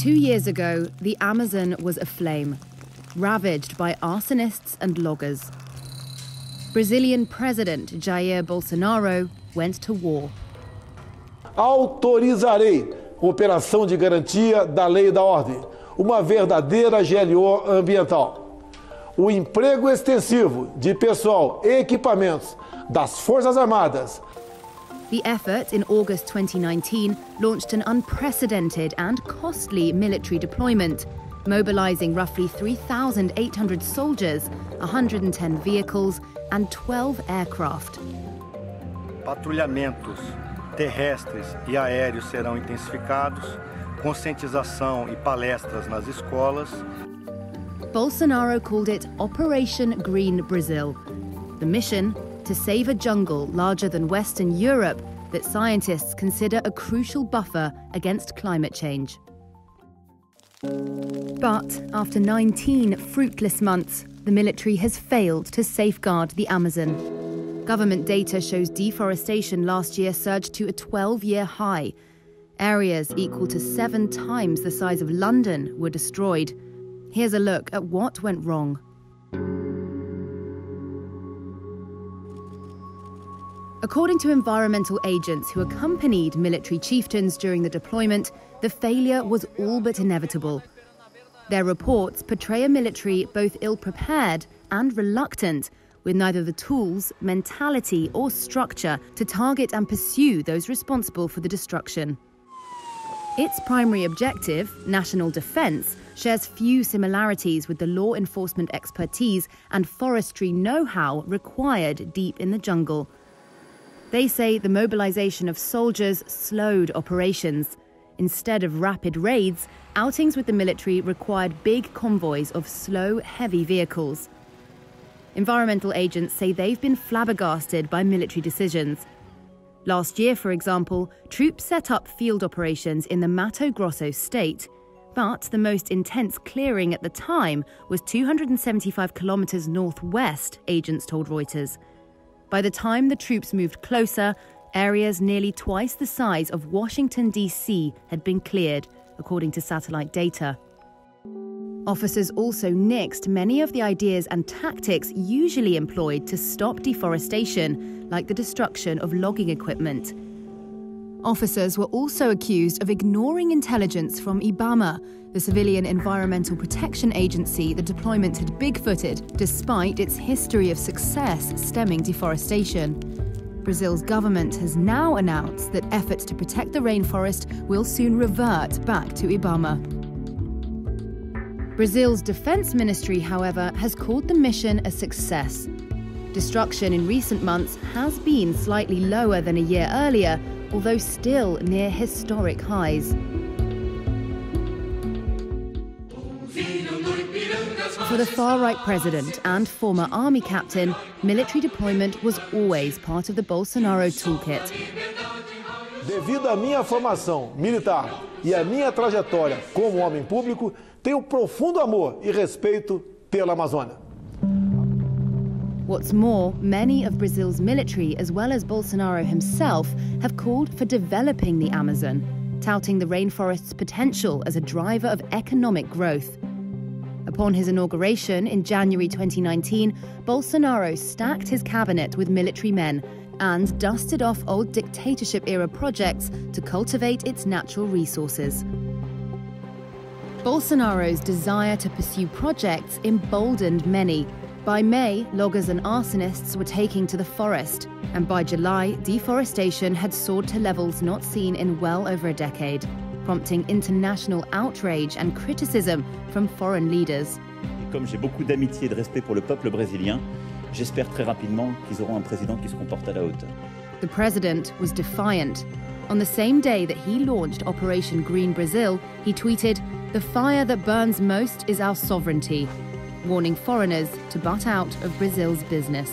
2 years ago, the Amazon was aflame, ravaged by arsonists and loggers. Brazilian President Jair Bolsonaro went to war. Autorizarei operação de garantia da lei e da ordem, uma verdadeira GLO ambiental. O emprego extensivo de pessoal e equipamentos das Forças Armadas. The effort in August 2019 launched an unprecedented and costly military deployment, mobilizing roughly 3,800 soldiers, 110 vehicles and 12 aircraft. Patrulhamentos terrestres e aéreos serão intensificados, conscientização e palestras nas escolas. Bolsonaro called it Operation Green Brazil. The mission, to save a jungle larger than Western Europe that scientists consider a crucial buffer against climate change. But after 19 fruitless months, the military has failed to safeguard the Amazon. Government data shows deforestation last year surged to a 12-year high. Areas equal to 7 times the size of London were destroyed. Here's a look at what went wrong. According to environmental agents who accompanied military chieftains during the deployment, the failure was all but inevitable. Their reports portray a military both ill-prepared and reluctant, with neither the tools, mentality or structure to target and pursue those responsible for the destruction. Its primary objective, national defence, shares few similarities with the law enforcement expertise and forestry know-how required deep in the jungle. They say the mobilization of soldiers slowed operations. Instead of rapid raids, outings with the military required big convoys of slow, heavy vehicles. Environmental agents say they've been flabbergasted by military decisions. Last year, for example, troops set up field operations in the Mato Grosso state, but the most intense clearing at the time was 275 kilometers northwest, agents told Reuters. By the time the troops moved closer, areas nearly twice the size of Washington, D.C. had been cleared, according to satellite data. Officers also nixed many of the ideas and tactics usually employed to stop deforestation, like the destruction of logging equipment. Officers were also accused of ignoring intelligence from IBAMA, the civilian environmental protection agency the deployment had bigfooted, despite its history of success stemming deforestation. Brazil's government has now announced that efforts to protect the rainforest will soon revert back to IBAMA. Brazil's defense ministry, however, has called the mission a success. Destruction in recent months has been slightly lower than a year earlier, although still near historic highs. For the far-right president and former army captain, military deployment was always part of the Bolsonaro toolkit. Devido à minha formação militar e à minha trajetória como homem público, tenho profundo amor e respeito pela Amazônia. What's more, many of Brazil's military, as well as Bolsonaro himself, have called for developing the Amazon, touting the rainforest's potential as a driver of economic growth. Upon his inauguration in January 2019, Bolsonaro stacked his cabinet with military men and dusted off old dictatorship-era projects to cultivate its natural resources. Bolsonaro's desire to pursue projects emboldened many. By May, loggers and arsonists were taking to the forest, and by July, deforestation had soared to levels not seen in well over a decade, prompting international outrage and criticism from foreign leaders. Comme j'ai beaucoup d'amitié et de respect pour le peuple brésilien, j'espère très rapidement qu'ils auront un président qui se comporte à la hauteur. The president was defiant. On the same day that he launched Operation Green Brazil, he tweeted, "The fire that burns most is our sovereignty," warning foreigners to butt out of Brazil's business.